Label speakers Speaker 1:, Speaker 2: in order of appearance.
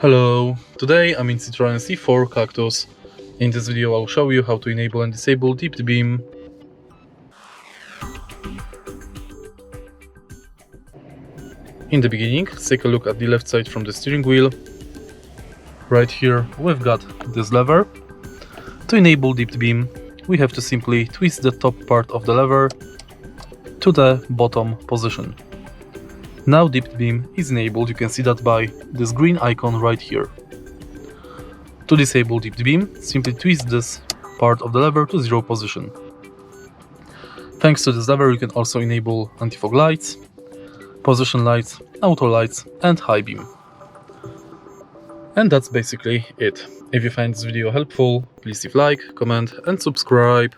Speaker 1: Hello, today I'm in Citroen C4 Cactus. In this video I'll show you how to enable and disable dipped beam. In the beginning, take a look at the left side from the steering wheel. Right here we've got this lever. To enable dipped beam, we have to simply twist the top part of the lever to the bottom position. Now dipped beam is enabled, you can see that by this green icon right here. To disable dipped beam, simply twist this part of the lever to 0 position. Thanks to this lever you can also enable anti-fog lights, position lights, auto lights and high beam. And that's basically it. If you find this video helpful, please leave like, comment and subscribe.